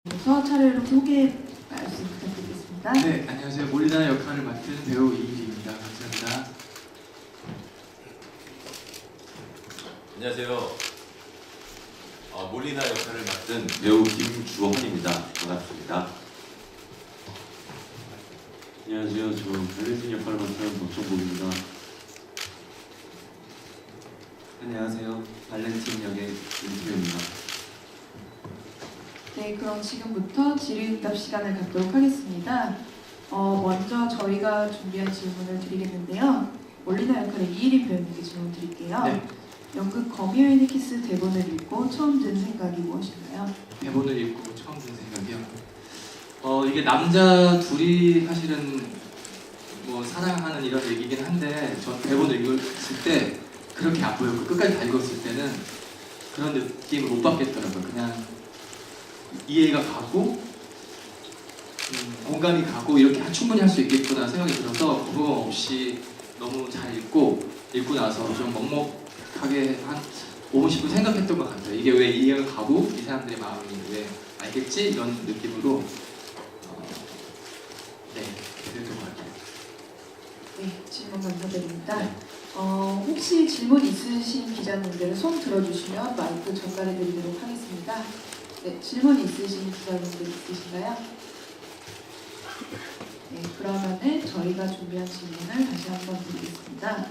그래서 차례로 소개 말씀 부탁드리겠습니다. 네, 안녕하세요. 몰리나 역할을 맡은 배우 이일입니다. 감사합니다. 안녕하세요. 몰리나 역할을 맡은 배우 김주원입니다. 반갑습니다. 안녕하세요. 저 발렌틴 역할을 맡은 박정복입니다. 안녕하세요. 발렌틴 역의 윤태우입니다. 네, 그럼 지금부터 질의응답 시간을 갖도록 하겠습니다. 먼저 저희가 준비한 질문을 드리겠는데요. 몰리나 역할의 이일인 배우님께 질문 드릴게요. 네. 연극 거미의 키스 대본을 읽고 처음 든 생각이 무엇인가요? 대본을 읽고 처음 든 생각이요. 이게 남자 둘이 사실은 뭐 사랑하는 이런 얘기긴 한데 전 대본을 읽었을 때 그렇게 안 보였고 끝까지 다 읽었을 때는 그런 느낌을 못 받겠더라고요. 그냥 이해가 가고 공감이 가고 이렇게 충분히 할 수 있겠구나 생각이 들어서 부끄러움 없이 너무 잘 읽고 나서 좀 먹먹하게 한 5분 10분 생각했던 것 같아요. 이게 왜 이해가 가고 이 사람들의 마음이 왜 알겠지? 이런 느낌으로 네, 그랬던 것 같아요. 네, 질문 감사드립니다. 네. 혹시 질문 있으신 기자님들은 손 들어주시면 마이크 전달해 드리도록 하겠습니다. 네, 질문 있으신 기자님들 있으신가요? 네, 그러면은 저희가 준비한 질문을 다시 한번 드리겠습니다.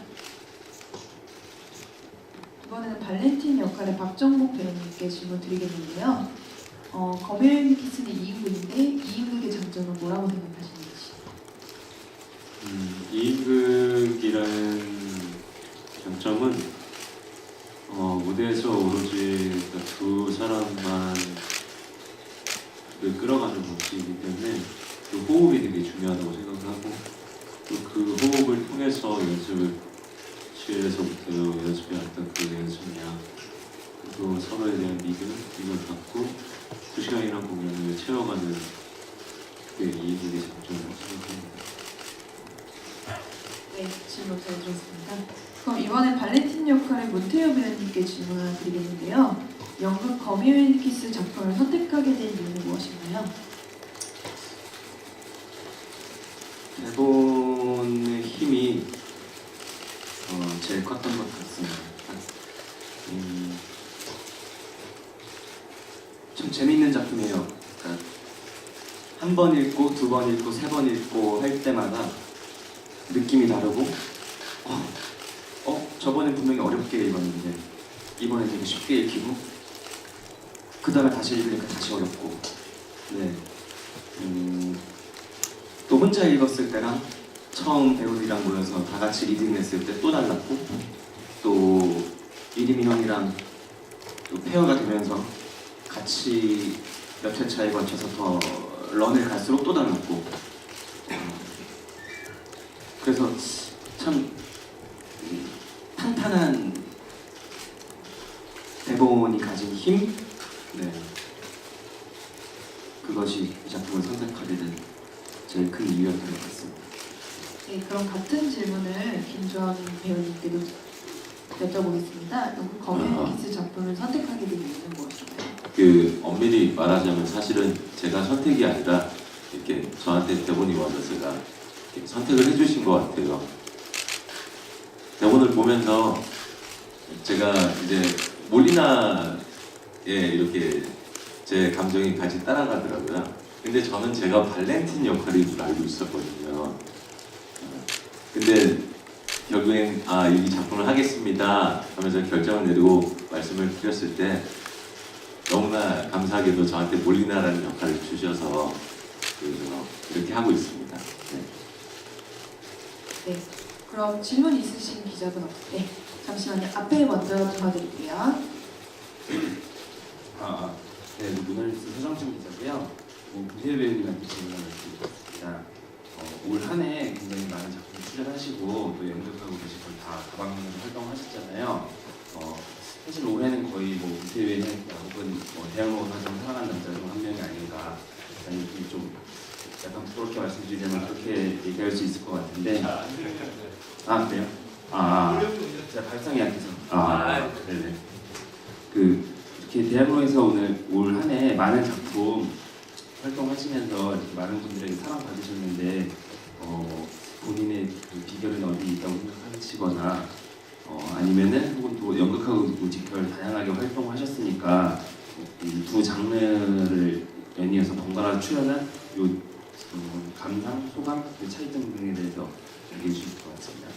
이번에는 발렌틴 역할의 박정복 배우님께 질문 드리겠는데요. 검의 키스는 2인극인데 2인극의 장점은 뭐라고 생각하시는지? 이인극이라는 장점은 무대에서 오로지 두 사람만 끌어가는 모습이기 때문에 그 호흡이 되게 중요하다고 생각하고 또 그 호흡을 통해서 연습실에서부터 연습해왔던 그 연습량 또 서로에 대한 믿음을 갖고 2시간이나 공연을 채워가는 게 이인극의 장점이라고 생각합니다. 네, 질문 잘 들었습니다. 그럼 이번엔 발렌틴 역할의 문태여 배우님께 질문 하나 드리겠는데요. 연극 거미의 키스 작품을 선택하게 된 이유는 무엇인가요? 대본의 힘이 제일 컸던 것 같습니다. 좀 재밌는 작품이에요. 그러니까 한 번 읽고 두 번 읽고 세 번 읽고 할 때마다 느낌이 다르고 저번엔 분명히 어렵게 읽었는데 이번엔 되게 쉽게 읽히고 그 다음에 다시 읽으니까 다시 어렵고 네. 또 혼자 읽었을 때랑 처음 배우들이랑 모여서 다 같이 리딩했을 때 또 달랐고 또 이리미 형이랑 또 페어가 되면서 같이 몇 회차에 걸쳐서 더 런을 갈수록 또 달랐고 그래서 참 탄탄한 대본이 가진 힘 네. 그것이 이 작품을 선택하게 된 제일 큰 이유였던 것 같습니다. 네, 그럼 같은 질문을 김주원 배우님께도 여쭤보겠습니다. 연극 거미의 키스 작품을 선택하게 된 이유는 무엇인가요? 엄밀히 말하자면 사실은 제가 선택이 아니라 이렇게 저한테 대본이 와서 제가 이렇게 선택을 해주신 것 같아요. 대본을 보면서 제가 이제 몰리나에 이렇게 제 감정이 같이 따라가더라고요. 근데 저는 제가 발렌틴 역할인 줄 알고 있었거든요. 근데 결국엔 이 작품을 하겠습니다 하면서 결정을 내리고 말씀을 드렸을 때 너무나 감사하게도 저한테 몰리나라는 역할을 주셔서 이렇게 하고 있습니다. 네. 네, 그럼 질문 있으신 기자분 네, 잠시만요. 앞에 먼저 도와드릴게요. 네, 문화뉴스 서정진 기자고요. 문태여 배우님한테 질문을 드리겠습니다. 올 한 해 굉장히 많은 작품 출연하시고 또 연극하고 계신 거의 다 다방면에서 활동하셨잖아요. 사실 올해는 거의 문태여 배우는 혹은 대학로 사정 사랑하는 남자 중 한 명이 아닌가 라는 느낌이 좀 약간 부끄럽게 말씀드리자면 그렇게 얘기할 수 있을 것 같은데 그래요? 제가 발성이 약해서 네네 이렇게 대학로에서 오늘 올 한 해 많은 작품 활동하시면서 이렇게 많은 분들에게 사랑받으셨는데 본인의 그 비결은 어디 있다고 생각하시거나 아니면은 혹은 또 연극하고 뮤지컬 다양하게 활동하셨으니까 이 두 장르를 연이어서 번갈아 출연한 요 감상, 소감, 그 차이점 등에 대해서 얘기해 주실 것 같습니다.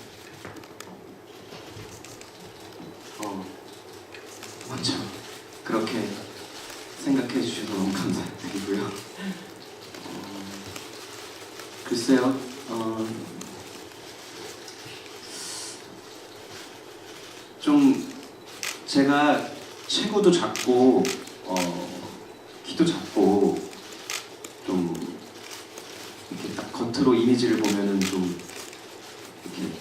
먼저 그렇게 생각해 주셔서 너무 감사드리고요. 글쎄요, 좀 제가 체구도 작고 키도 작고 좀 이렇게 딱 겉으로 이미지를 보면은 좀 이렇게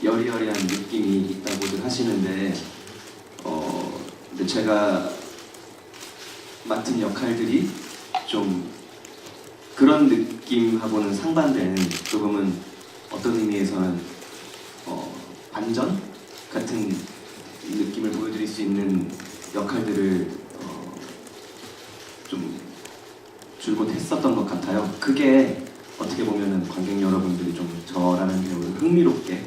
여리여리한 느낌이 있다고들 하시는데 근데 제가 맡은 역할들이 좀 그런 느낌하고는 상반되는 조금은 어떤 의미에서는 반전 같은 느낌을 보여드릴 수 있는 역할들을 좀 줄곧 했었던 것 같아요. 그게 어떻게 보면은 관객 여러분들이 좀 저라는 배우를 흥미롭게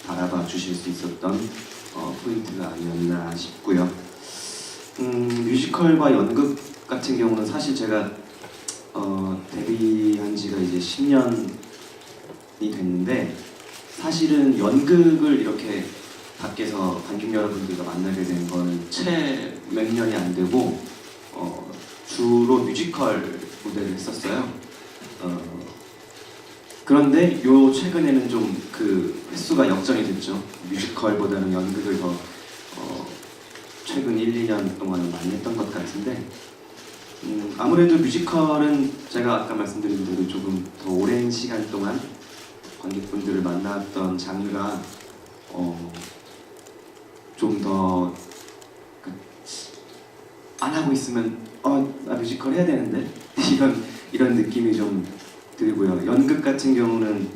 바라봐 주실 수 있었던 포인트가 아니었나 싶고요. 뮤지컬과 연극 같은 경우는 사실 제가 데뷔한 지가 이제 10년이 됐는데 사실은 연극을 이렇게 밖에서 관객 여러분들과 만나게 된 거는 채 몇 년이 안 되고 주로 뮤지컬 무대를 했었어요. 그런데 요 최근에는 좀 그 횟수가 역전이 됐죠. 뮤지컬보다는 연극을 더 최근 1, 2년 동안은 많이 했던 것 같은데 아무래도 뮤지컬은 제가 아까 말씀드린 대로 조금 더 오랜 시간 동안 관객분들을 만났던 장르가 좀 더 안 하고 있으면 나 뮤지컬 해야 되는데 이런 느낌이 좀 들고요. 연극 같은 경우는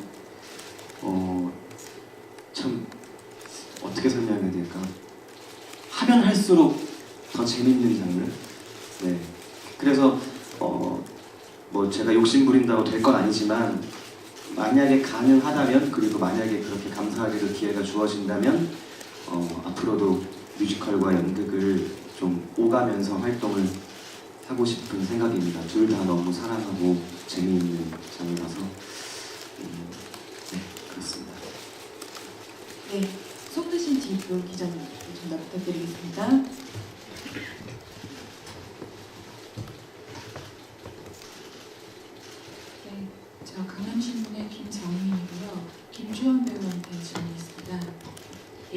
참 어떻게 설명해야 될까? 하면 할수록 더 재밌는 장르. 네. 그래서 뭐 제가 욕심 부린다고 될 건 아니지만 만약에 가능하다면 그리고 만약에 그렇게 감사하게도 기회가 주어진다면 앞으로도 뮤지컬과 연극을 좀 오가면서 활동을 하고 싶은 생각입니다. 둘 다 너무 사랑하고 재미있는 장르라서 네, 그렇습니다. 네, 송드신 디프 기자님 전달 부탁드리겠습니다. 네, 저 강남신문의 김정민이고요. 김주현 배우한테 질문이 있습니다. 예,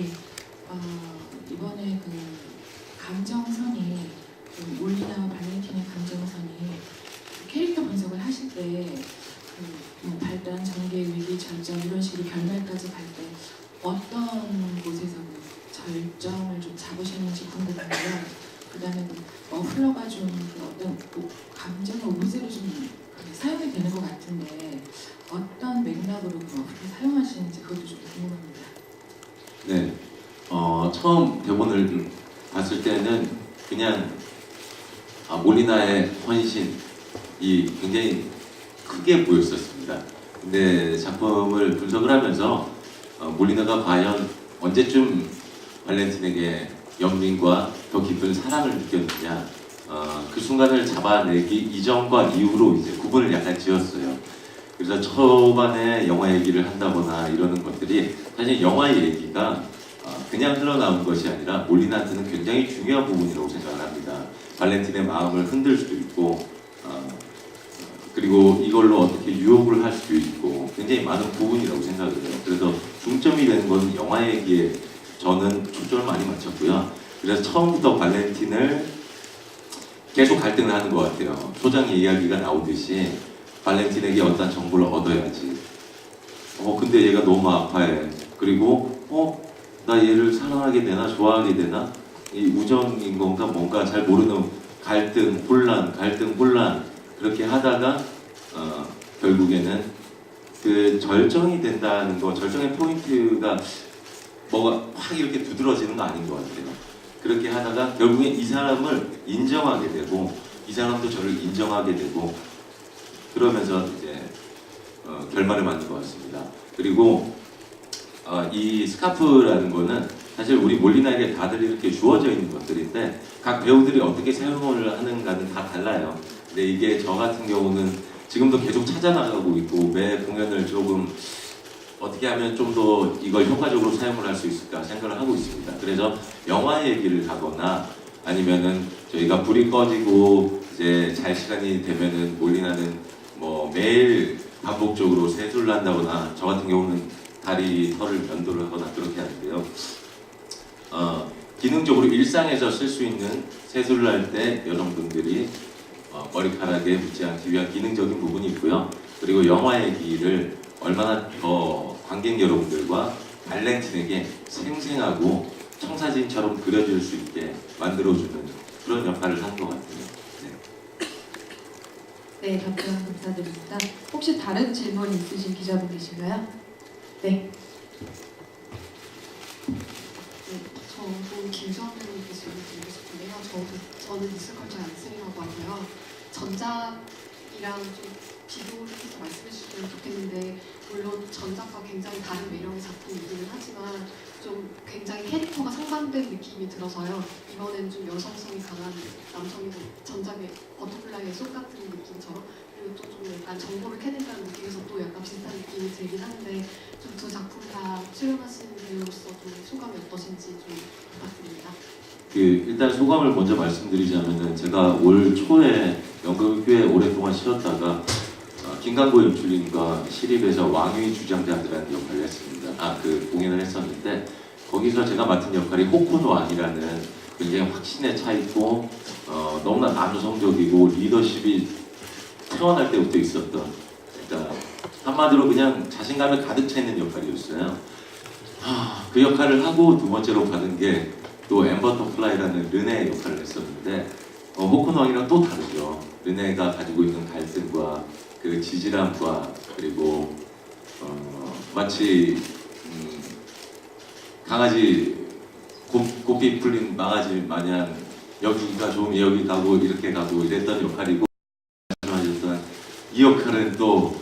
이번에 그 감정선이 몰리나와 발렌틴의 감정선이 그 캐릭터 분석을 하실 때 뭐 발단, 전개, 위기, 절정 이런 식으로 결말까지 갈 때 어떤 곳에서 그 절정을 좀 잡으셨는지 궁금하고요. 그다음에 흘러가 준 그 어떤 감정의 우세를 좀 사용이 되는 것 같은데 어떤 맥락으로 그렇게 사용하시는지 그것도 좀 궁금합니다. 네, 처음 대본을 봤을 때는 그냥 몰리나의 헌신이 굉장히 크게 보였었습니다. 근데 작품을 분석을 하면서 몰리나가 과연 언제쯤 발렌틴에게 영민과 더 깊은 사랑을 느꼈느냐 그 순간을 잡아내기 이전과 이후로 이제 구분을 약간 지었어요. 그래서 초반에 영화 얘기를 한다거나 이러는 것들이 사실 영화 얘기가 그냥 흘러나온 것이 아니라 몰리나한테는 굉장히 중요한 부분이라고 생각을 합니다. 발렌틴의 마음을 흔들 수도 있고 그리고 이걸로 어떻게 유혹을 할 수도 있고 굉장히 많은 부분이라고 생각을 해요. 그래서 중점이 되는 건 영화 얘기에 저는 초점을 많이 맞췄고요. 그래서 처음부터 발렌틴을 계속 갈등을 하는 것 같아요. 초장의 이야기가 나오듯이 발렌틴에게 어떤 정보를 얻어야지. 근데 얘가 너무 아파해. 그리고 나 얘를 사랑하게 되나 좋아하게 되나 이 우정인 건가 뭔가 잘 모르는 갈등 혼란 그렇게 하다가 결국에는 그 절정이 된다는 거 절정의 포인트가 뭐가 확 이렇게 두드러지는 거 아닌 것 같아요. 그렇게 하다가 결국엔 이 사람을 인정하게 되고 이 사람도 저를 인정하게 되고 그러면서 이제 결말을 맞는 것 같습니다. 그리고 이 스카프라는 거는 사실 우리 몰리나에게 다들 이렇게 주어져 있는 것들인데 각 배우들이 어떻게 사용을 하는가는 다 달라요. 근데 이게 저 같은 경우는 지금도 계속 찾아나가고 있고 매 공연을 조금 어떻게 하면 좀 더 이걸 효과적으로 사용을 할 수 있을까 생각을 하고 있습니다. 그래서 영화 얘기를 하거나 아니면은 저희가 불이 꺼지고 이제 잘 시간이 되면은 몰리나는 뭐 매일 반복적으로 세수를 한다거나 저 같은 경우는 다리 털을 면도를 하거나 그렇게 하는데요. 기능적으로 일상에서 쓸 수 있는 세수를 할 때 여성분들이 머리카락에 묻지 않기 위한 기능적인 부분이 있고요. 그리고 영화 얘기를 얼마나 더 관객 여러분들과 발렌틴에게 생생하고 청사진처럼 그려질 수 있게 만들어주는 그런 역할을 한 것 같아요. 네, 답변 감사드립니다. 혹시 다른 질문 있으신 기자분 계신가요? 네. 저도 김수환 배우님께 질문 드리고 싶은데요. 저는 있을 걸 잘 안 쓰리라고 하고요. 전작이랑 좀 비교를 해서 말씀해 주시면 좋겠는데 물론 전작과 굉장히 다른 매력의 작품이기는 하지만 좀 굉장히 캐릭터가 상반된 느낌이 들어서요. 이번엔 좀 여성성이 강한 남성이 전작의 버터플라이의 속 같은 느낌처럼 그리고 또 좀 약간 정보를 캐낸다는 느낌에서 또 약간 비슷한 느낌이 들긴 하는데 좀 두 작품 다 출연하시는 배우로서 좀 소감이 어떠신지 좀 부탁드립니다. 일단 소감을 먼저 말씀드리자면은 제가 올 초에 연극교에 오랫동안 쉬었다가 김강고 연출님과 시립에서 왕위 주장자들한 역할을 했습니다. 그 공연을 했었는데 거기서 제가 맡은 역할이 호쿠노 왕이라는 굉장히 확신에 차 있고 너무나 남성적이고 리더십이 태어날 때부터 있었던 그러니까 한마디로 그냥 자신감에 가득 차 있는 역할이었어요. 그 역할을 하고 두 번째로 받은 게 또 엠버터플라이라는 르네 역할을 했었는데 호쿠노 왕이랑 또 다르죠. 르네가 가지고 있는 갈등과 그 지질함과 그리고 마치 강아지 고삐 풀린 망아지 마냥 여기가 좋으면 여기 가고 이렇게 가고 이랬던 역할이고 말씀하셨던 이 역할은 또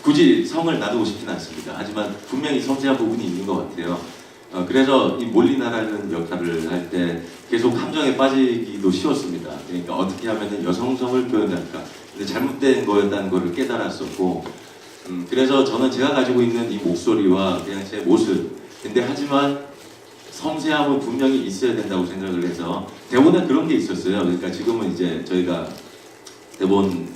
굳이 성을 놔두고 싶지는 않습니다. 하지만 분명히 섬세한 부분이 있는 것 같아요. 그래서 이 몰리나라는 역할을 할 때 계속 함정에 빠지기도 쉬웠습니다. 그러니까 어떻게 하면 여성성을 표현할까. 근데 잘못된 거였다는 것을 깨달았었고 그래서 저는 제가 가지고 있는 이 목소리와 그냥 제 모습 근데 하지만 섬세함은 분명히 있어야 된다고 생각을 해서 대본에 그런 게 있었어요. 그러니까 지금은 이제 저희가 대본을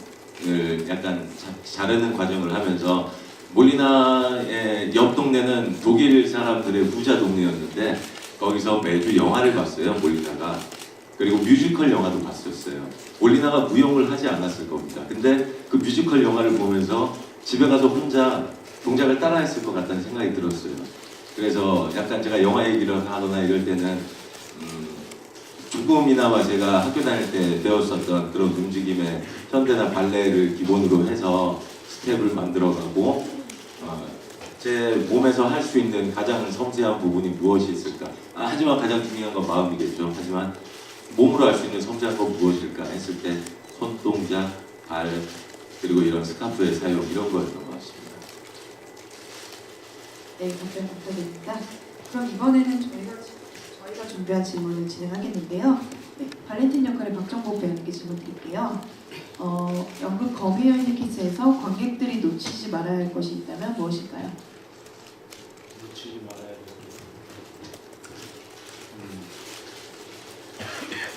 약간 자르는 과정을 하면서 몰리나의 옆 동네는 독일 사람들의 부자 동네였는데 거기서 매주 영화를 봤어요. 몰리나가. 그리고 뮤지컬 영화도 봤었어요. 몰리나가 무용을 하지 않았을 겁니다. 근데 그 뮤지컬 영화를 보면서 집에 가서 혼자 동작을 따라했을 것 같다는 생각이 들었어요. 그래서 약간 제가 영화 얘기를 하거나 이럴 때는 조금이나마 제가 학교 다닐 때 배웠었던 그런 움직임의 현대나 발레를 기본으로 해서 스텝을 만들어가고 제 몸에서 할 수 있는 가장 섬세한 부분이 무엇이 있을까? 하지만 가장 중요한 건 마음이겠죠. 하지만 몸으로 할 수 있는 섬세한 건 무엇일까 했을 때 손동작, 발 그리고 이런 스카프의 사용 이런 거였던 것 같습니다. 네, 답변 감사드립니다. 그럼 이번에는 저희가 준비한 질문을 진행하겠는데요. 네, 발렌틴 역할의 박정복 배우님께 질문 드릴게요. 연극 거미여인의 키스에서 관객들이 놓치지 말아야 할 것이 있다면 무엇일까요? 놓치지 말아야 될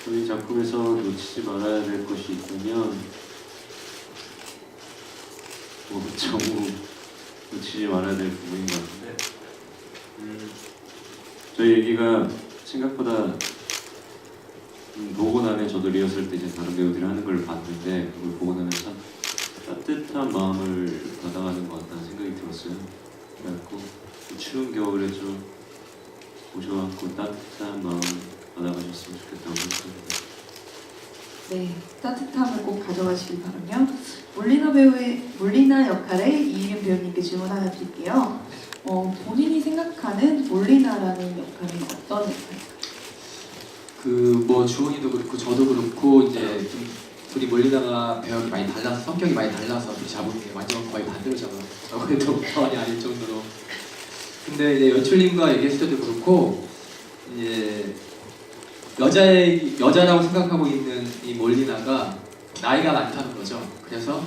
저희 작품에서 놓치지 말아야 될 것이 있다면 전부 놓치지 말아야 될 부분인 것 같은데 저희 얘기가 생각보다 보고 나면 저도 리허설 때 이제 다른 배우들이 하는 걸 봤는데 그걸 보고 나면 참 따뜻한 마음을 받아가는 것 같다는 생각이 들었어요. 그래갖고 추운 겨울에 좀 오셔갖고 따뜻한 마음 받아가셨으면 좋겠다고 생각합니다. 네, 따뜻함을 꼭 가져가시길 바라며 몰리나 역할의 이희림 배우님께 질문 하나 드릴게요. 본인이 생각하는 몰리나라는 역할은 어떤 역할일까요? 뭐 주원이도 그렇고 저도 그렇고 이제 좀 둘이 몰리나가 배역이 많이 달라서 성격이 많이 달라서 둘이 잡은 게 완전 거의 반대로 잡아라고 해도 과언이 아닐 정도로. 근데 이제 연출님과 얘기했을 때도 그렇고 이제 여자라고 생각하고 있는 이 몰리나가 나이가 많다는 거죠. 그래서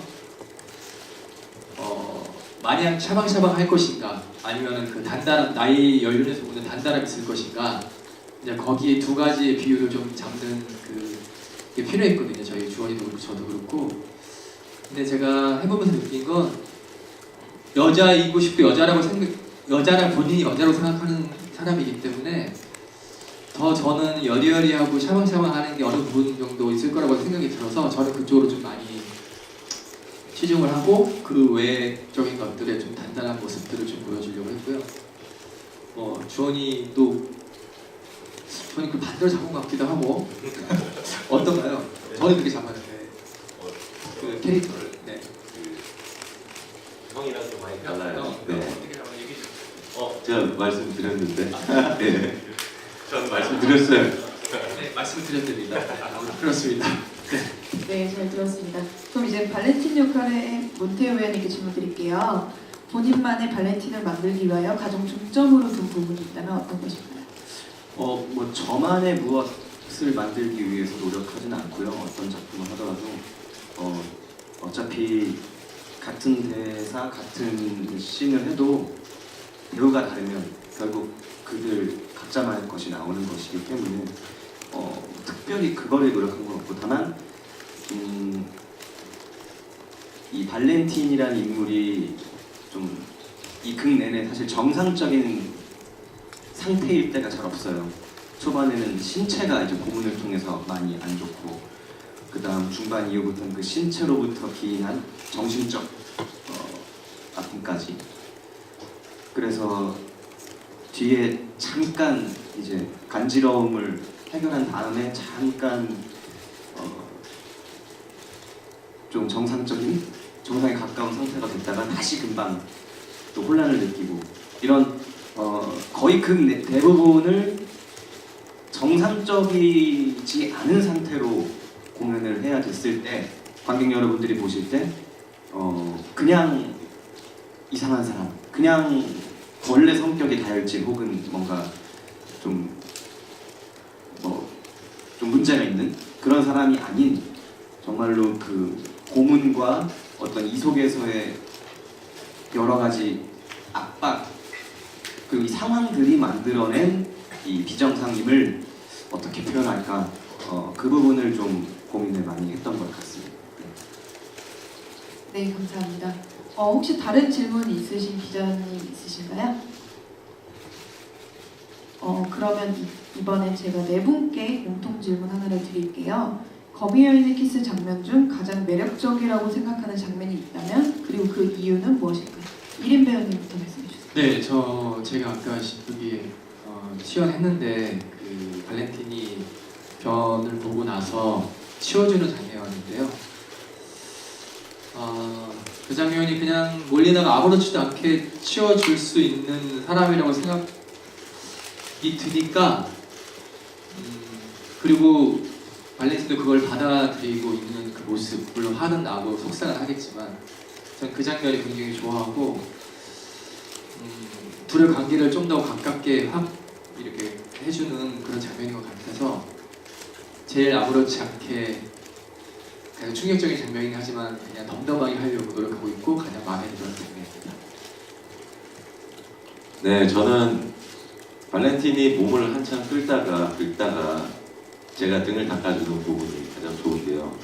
마냥 샤방샤방 할 것인가 아니면은 그 단단한 나이 연륜에서 오는 단단함이 있을 것인가 이제 거기에 두 가지의 비율을 좀 잡는 그게 필요했거든요. 저희 주원이도 그렇고 저도 그렇고. 근데 제가 해보면서 느낀 건 여자이고 싶고 여자를 본인이 여자로 생각하는 사람이기 때문에 더 저는 여리여리하고 샤방샤방 하는 게 어느 부분 정도 있을 거라고 생각이 들어서 저는 그쪽으로 좀 많이 치중을 하고 그 외적인 것들의 좀 단단한 모습들을 좀 보여주려고 했고요. 주원이도 그 반대로 잡은 것 같기도 하고 어떤가요? 저는 그렇게 잡았는데 그 캐릭터를 네. 형이랑 좀 많이 달라요. 네. 네. 어떻게 잡았나 얘기 좀. 제가 말씀드렸는데. 네. 저는 말씀드렸어요. 네, 말씀을 드렸답니다. 그렇습니다. 네, 잘 들었습니다. 그럼 이제 발렌틴 역할의 몬테오 배우님께 질문 드릴게요. 본인만의 발렌틴을 만들기 위하여 가장 중점으로 둔 부분이 있다면 어떤 것일까요? 뭐 저만의 무엇을 만들기 위해서 노력하진 않고요. 어떤 작품을 하더라도 어차피 같은 대사, 같은 씬을 해도 배우가 다르면 결국 그들 각자만의 것이 나오는 것이기 때문에 특별히 그거를 노력한 건 없고 다만 이 발렌틴이라는 인물이 좀 이 극 내내 사실 정상적인 상태일 때가 잘 없어요. 초반에는 신체가 이제 고문을 통해서 많이 안 좋고 그 다음 중반 이후부터는 그 신체로부터 기인한 정신적 아픔까지. 그래서 뒤에 잠깐 이제 간지러움을 해결한 다음에 잠깐 좀 정상에 가까운 상태가 됐다가 다시 금방 또 혼란을 느끼고 이런 거의 그 대부분을 정상적이지 않은 상태로 공연을 해야 됐을 때 관객 여러분들이 보실 때 그냥 이상한 사람, 그냥 원래 성격이 다혈질 혹은 뭔가 좀 문제가 있는 그런 사람이 아닌 정말로 그 고문과 어떤 이 속에서의 여러 가지 압박 그리고 이 상황들이 만들어낸 이 비정상임을 어떻게 표현할까 그 부분을 좀 고민을 많이 했던 것 같습니다. 네, 감사합니다. 혹시 다른 질문 있으신 기자님 있으신가요? 그러면 이번엔 제가 네 분께 공통 질문 하나를 드릴게요. 거미 여인의 키스 장면 중 가장 매력적이라고 생각하는 장면이 있다면 그리고 그 이유는 무엇일까요? 1인 배우님부터 말씀해 주세요. 네, 제가 아까 여기 시연했는데 그 발렌틴이 변을 보고 나서 치워주는 장면인데요. 그 장면이 그냥 몰리나가 아무렇지도 않게 치워줄 수 있는 사람이라고 생각이 드니까 그리고 발렌틴도 그걸 받아들이고 있는 그 모습 물론 화는 나고 속상은 하겠지만 전 그 장면이 굉장히 좋아하고 둘의 관계를 좀 더 가깝게 확 이렇게 해주는 그런 장면인 것 같아서 제일 아무렇지 않게 가장 충격적인 장면이긴 하지만 그냥 덤덤하게 하려고 노력하고 있고 가장 마음에 드는 장면입니다. 네, 저는 발렌틴이 몸을 한참 긁다가 제가 등을 닦아주는 부분이 가장 좋은데요.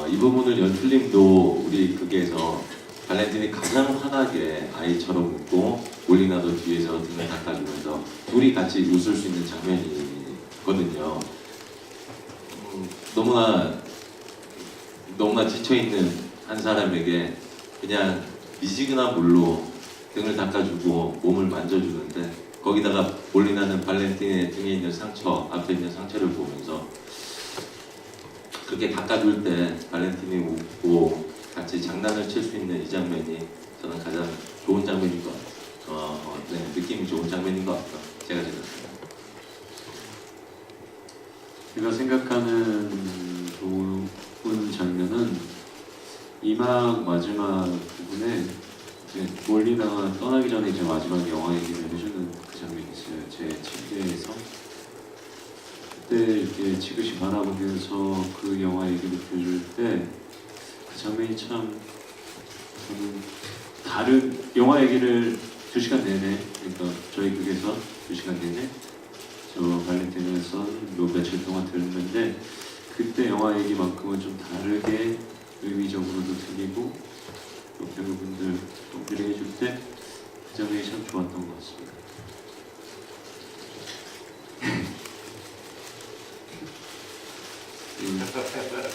이 부분을 연출님도 우리 극에서 발렌틴이 가장 환하게 아이처럼 웃고 몰리나도 뒤에서 등을 닦아주면서 둘이 같이 웃을 수 있는 장면이거든요. 너무나 지쳐있는 한 사람에게 그냥 미지근한 물로 등을 닦아주고 몸을 만져주는데 거기다가 몰리나는 발렌틴의 등에 있는 상처, 앞에 있는 상처를 보면서 그렇게 닦아줄 때 발렌틴이 웃고 같이 장난을 칠 수 있는 이 장면이 저는 가장 좋은 장면인 것 같아요. 느낌이 좋은 장면인 것 같아요. 제가 생각합니다. 제가 생각하는 깊은 장면은 이막 마지막 부분에 이제 몰리나가 떠나기 전에 이제 마지막 영화 얘기를 해주는 그 장면이 있어요. 제 침대에서 그때 이렇게 지그시 바라보면서 그 영화 얘기를 들을 때 그 장면이 참 저는 다른 영화 얘기를 2시간 내내, 그러니까 저희 극에서 2시간 내내 저 발렌티노에서 요 며칠 동안 들었는데 그때 영화 얘기만큼은 좀 다르게 의미적으로도 들리고 또 배우분들 동들이 해줄 때 그 장면이 참 좋았던 것 같습니다.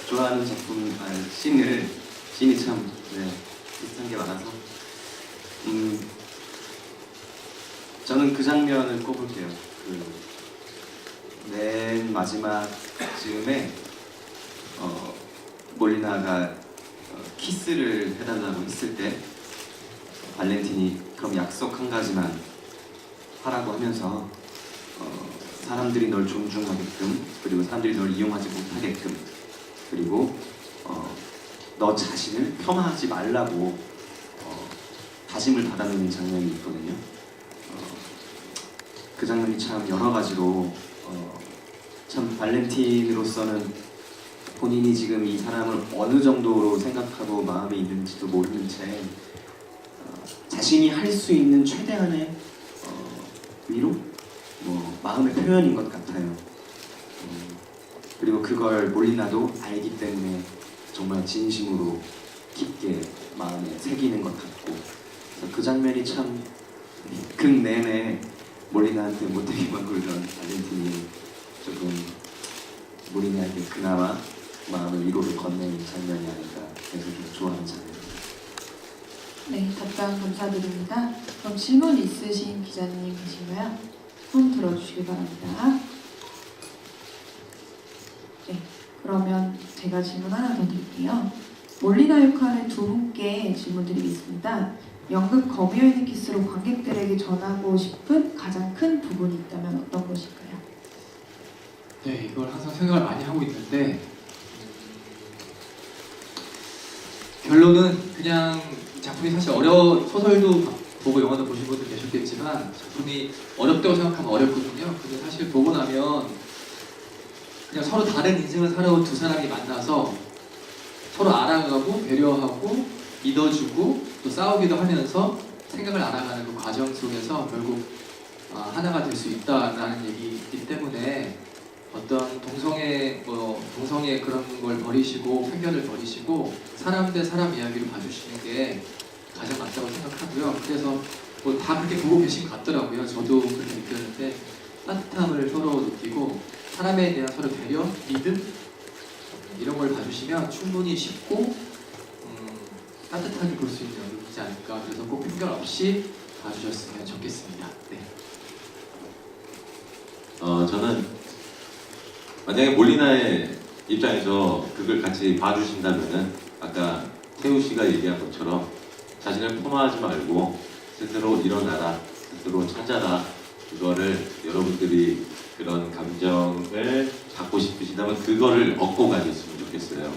좋아하는 작품, 씬이 참 비슷한 게 많아서 저는 그 장면을 꼽을게요. 그 맨 마지막 즈음에 몰리나가 키스를 해달라고 했을 때 발렌틴이 그럼 약속 한 가지만 하라고 하면서 사람들이 널 존중하게끔, 그리고 사람들이 널 이용하지 못하게끔, 그리고 너 자신을 폄하하지 말라고 다짐을 받아내는 장면이 있거든요. 그 장면이 참 여러 가지로 참 발렌틴으로서는 본인이 지금 이 사람을 어느 정도로 생각하고 마음에 있는지도 모르는 채 자신이 할 수 있는 최대한의 위로, 마음의 표현인 것 같아요. 그리고 그걸 몰리나도 알기 때문에 정말 진심으로 깊게 마음에 새기는 것 같고, 그래서 그 장면이 참 극 내내 몰리나한테 못되게만 굴던 발렌틴이 조금 몰리나에게 그나마 마음의 위로를 건네는 장면이 아닌가, 그래서 좀 좋아하는 장면입니다. 네, 답변 감사드립니다. 그럼 질문 있으신 기자님 계신가요? 손 들어주시기 바랍니다. 네, 그러면 제가 질문 하나 더 드릴게요. 몰리나 역할의 두 분께 질문 드리겠습니다. 연극 거미의 키스로 관객들에게 전하고 싶은 가장 큰 부분이 있다면 어떤 것일까요? 네, 이걸 항상 생각을 많이 하고 있는데 결론은 그냥 작품이 사실 소설도 보고 영화도 보신 분들 계셨겠지만 작품이 어렵다고 생각하면 어렵거든요. 근데 사실 보고 나면 그냥 서로 다른 인생을 살아온 두 사람이 만나서 서로 알아가고 배려하고 믿어주고 또 싸우기도 하면서 생각을 알아가는 그 과정 속에서 결국 하나가 될 수 있다라는 얘기이기 때문에 어떤 동성애 그런 걸 버리시고 편견을 버리시고 사람 대 사람 이야기를 봐주시는 게 가장 맞다고 생각하고요. 그래서 뭐 다 그렇게 보고 계신 것 같더라고요. 저도 그렇게 느꼈는데 따뜻함을 서로 느끼고 사람에 대한 서로 배려, 믿음 이런 걸 봐주시면 충분히 쉽고 따뜻하게 볼 수 있는 연극이지 않을까. 그래서 꼭 편견 없이 봐주셨으면 좋겠습니다. 네. 저는 만약에 몰리나의 입장에서 그걸 같이 봐주신다면은 아까 태우 씨가 얘기한 것처럼 자신을 폄하하지 말고 스스로 일어나라, 스스로 찾아라. 그거를 여러분들이 그런 감정을 갖고 싶으시다면 그거를 얻고 가셨으면 좋겠어요.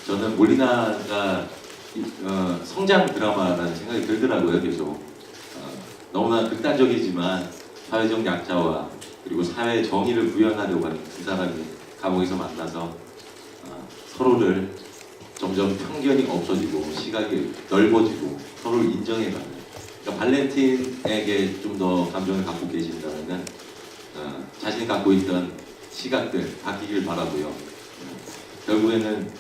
저는 몰리나가 성장 드라마라는 생각이 들더라고요. 계속 너무나 극단적이지만 사회적 약자와 그리고 사회 정의를 구현하려고 하는 두 사람이 감옥에서 만나서 서로를 점점 편견이 없어지고 시각이 넓어지고 서로를 인정해가는. 그러니까 발렌틴에게 좀 더 감정을 갖고 계신다면 자신이 갖고 있던 시각들 바뀌길 바라고요. 결국에는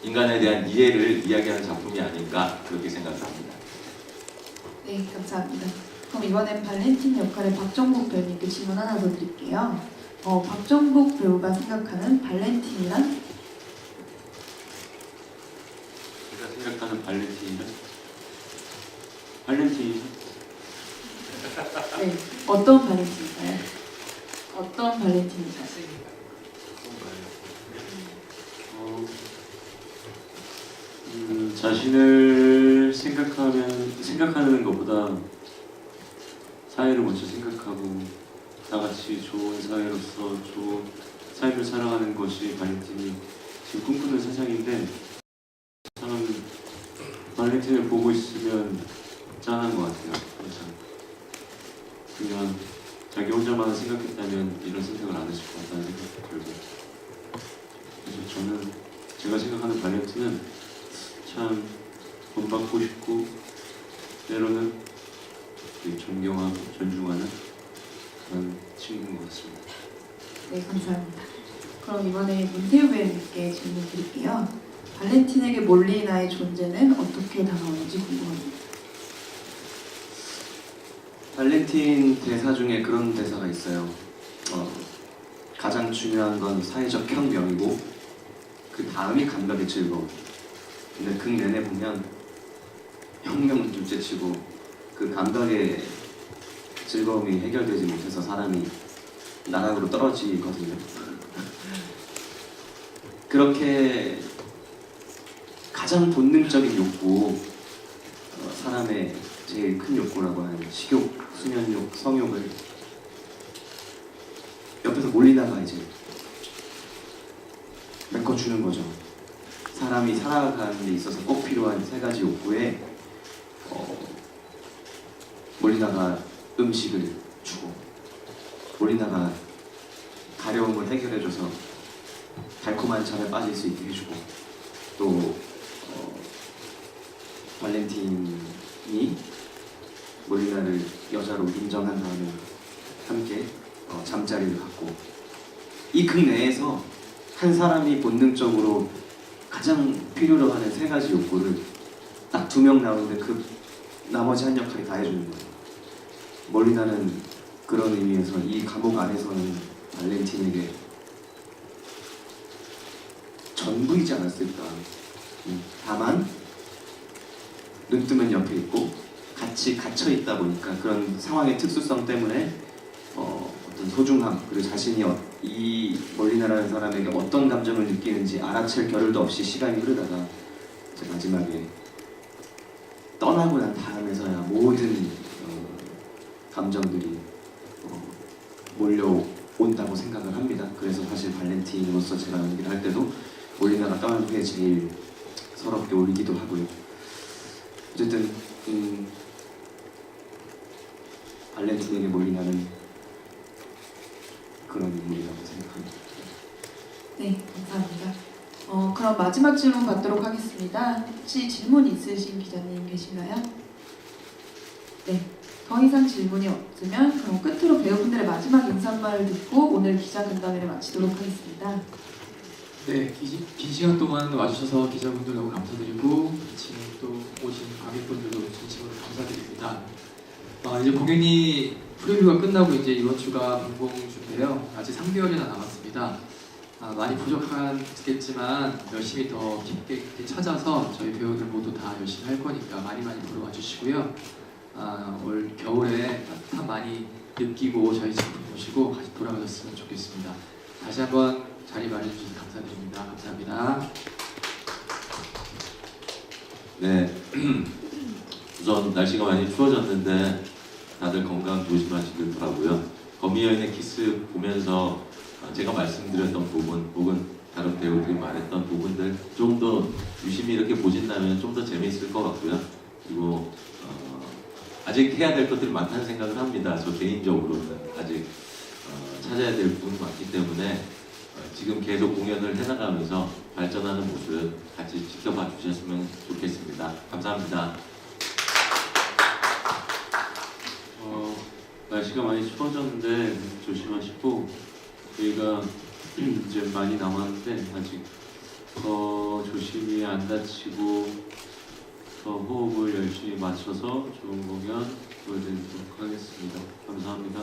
인간에 대한 이해를 이야기하는 작품이 아닌가 그렇게 생각합니다. 네, 감사합니다. 그럼 이번엔 발렌틴 역할의 박정복 배우님께 질문 하나 더 드릴게요. 박정복 배우가 생각하는 발렌틴이란? 제가 생각하는 발렌틴이란? 네, 어떤 발렌틴일까요? 어떤 발렌틴일까요? 자신을 생각하는 것보다 사회를 먼저 생각하고 다 같이 좋은 사회로서 좋은 삶을 살아가는 것이 발렌틴이 지금 꿈꾸는 세상인데 참 발렌틴을 보고 있으면 짠한 것 같아요. 그래서 그냥 자기 혼자만 생각했다면 이런 선택을 안 했을 것 같다는 생각이 들고, 그래서 저는 제가 생각하는 발렌틴은 참 본받고 싶고 때로는 되게 존경하고 존중하는 그런 친구인 것 같습니다. 네, 감사합니다. 그럼 이번에 문태우 배우님께 질문 드릴게요. 발렌틴에게 몰리나의 존재는 어떻게 다가오는지 궁금합니다. 발렌틴 대사 중에 그런 대사가 있어요. 가장 중요한 건 사회적 혁명이고 그 다음이 감각의 즐거움. 근데 그 내내 보면 혁명은 둘째치고 그 감각의 즐거움이 해결되지 못해서 사람이 나락으로 떨어지거든요. 그렇게 가장 본능적인 욕구, 사람의 제일 큰 욕구라고 하는 식욕, 수면욕, 성욕을 옆에서 몰리나가 이제 메꿔주는 거죠. 사람이 살아가는 데 있어서 꼭 필요한 세 가지 욕구에 몰리나가 음식을 주고, 몰리나가 가려움을 해결해줘서 달콤한 잠에 빠질 수 있게 해주고, 또 발렌틴이 몰리나를 여자로 인정한 다음에 함께 잠자리를 갖고, 이 극 내에서 한 사람이 본능적으로 가장 필요로 하는 세 가지 욕구를 딱 2명 나오는데 그 나머지 한 역할이 다 해주는 거예요. 몰리나는 그런 의미에서 이 감옥 안에서는 발렌틴에게 전부이지 않았을까. 다만 눈 뜨면 옆에 있고 같이 갇혀 있다 보니까 그런 상황의 특수성 때문에 어떤 소중함, 그리고 자신이 이 몰리나라는 사람에게 어떤 감정을 느끼는지 알아챌 겨를도 없이 시간이 흐르다가 이제 마지막에 떠나고 난 다음에서야 모든 감정들이 몰려온다고 생각을 합니다. 그래서 사실 발렌틴으로서 제가 연기를 할 때도 몰리나가 떠난 후에 제일 서럽게 울기도 하고요. 어쨌든 발렌틴에게 몰리나는 그런 인물이라고 생각합니다. 네, 감사합니다. 그럼 마지막 질문 받도록 하겠습니다. 혹시 질문 있으신 기자님 계신가요? 네, 더 이상 질문이 없으면 그럼 끝으로 배우분들의 마지막 인사말을 듣고 오늘 기자간담회를 마치도록 하겠습니다. 네, 긴 시간 동안 와주셔서 기자분들 너무 감사드리고 지금 또 오신 관객분들도 진심으로 감사드립니다. 이제 공연이 프리뷰가 끝나고 이제 이번 주가 문공주인데요. 아직 3개월이나 남았습니다. 많이 부족하겠지만 열심히 더 깊게 찾아서 저희 배우들 모두 다 열심히 할 거니까 많이 보러 와주시고요. 올 겨울에 따뜻함 많이 느끼고 저희 작품 보시고 다시 돌아가셨으면 좋겠습니다. 다시 한번 자리 마련해주셔서 감사드립니다. 감사합니다. 네, 우선 날씨가 많이 추워졌는데 다들 건강 조심하시더라고요. 거미 여인의 키스 보면서 제가 말씀드렸던 부분 혹은 다른 배우들이 말했던 부분들 좀 더 유심히 이렇게 보신다면 좀 더 재미있을 것 같고요. 그리고 아직 해야 될 것들이 많다는 생각을 합니다. 저 개인적으로는 아직 찾아야 될 부분이 많기 때문에 지금 계속 공연을 해나가면서 발전하는 모습을 같이 지켜봐 주셨으면 좋겠습니다. 감사합니다. 날씨가 많이 추워졌는데 조심하시고, 저희가 이제 많이 남았는데 아직 더 조심히 안 다치고 더 호흡을 열심히 맞춰서 좋은 공연 보여드리도록 하겠습니다. 감사합니다.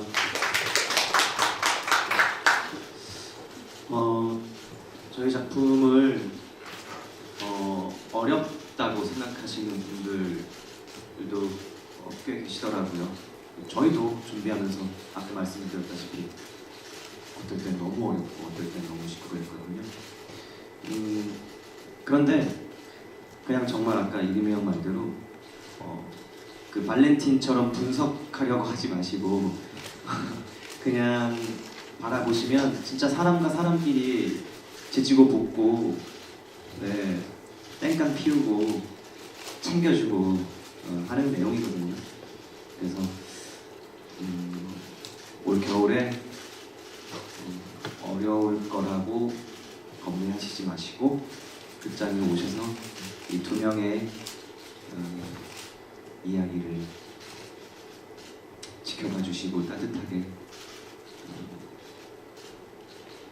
저희 작품을 어렵다고 생각하시는 분들도 꽤 계시더라고요. 저희도 준비하면서 아까 말씀드렸다시피 어떨 땐 너무 어렵고 어떨 땐 너무 쉽고 그랬거든요. 그런데 그냥 정말 아까 이금희 형 말대로 그 발렌틴처럼 분석하려고 하지 마시고 그냥 바라보시면 진짜 사람과 사람끼리 지지고 볶고 네, 땡깡 피우고 챙겨주고 하는 내용이거든요. 그래서 올 겨울에 어려울 거라고 겁내하시지 마시고 극장에 오셔서 이 두 명의 이야기를 지켜봐 주시고 따뜻하게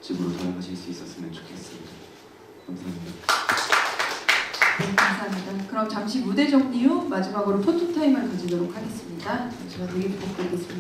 집으로 돌아가실 수 있었으면 좋겠습니다. 감사합니다. 네, 감사합니다. 그럼 잠시 무대 정리 후 마지막으로 포토타임을 가지도록 하겠습니다. 잠시만 대기 부탁드리겠습니다.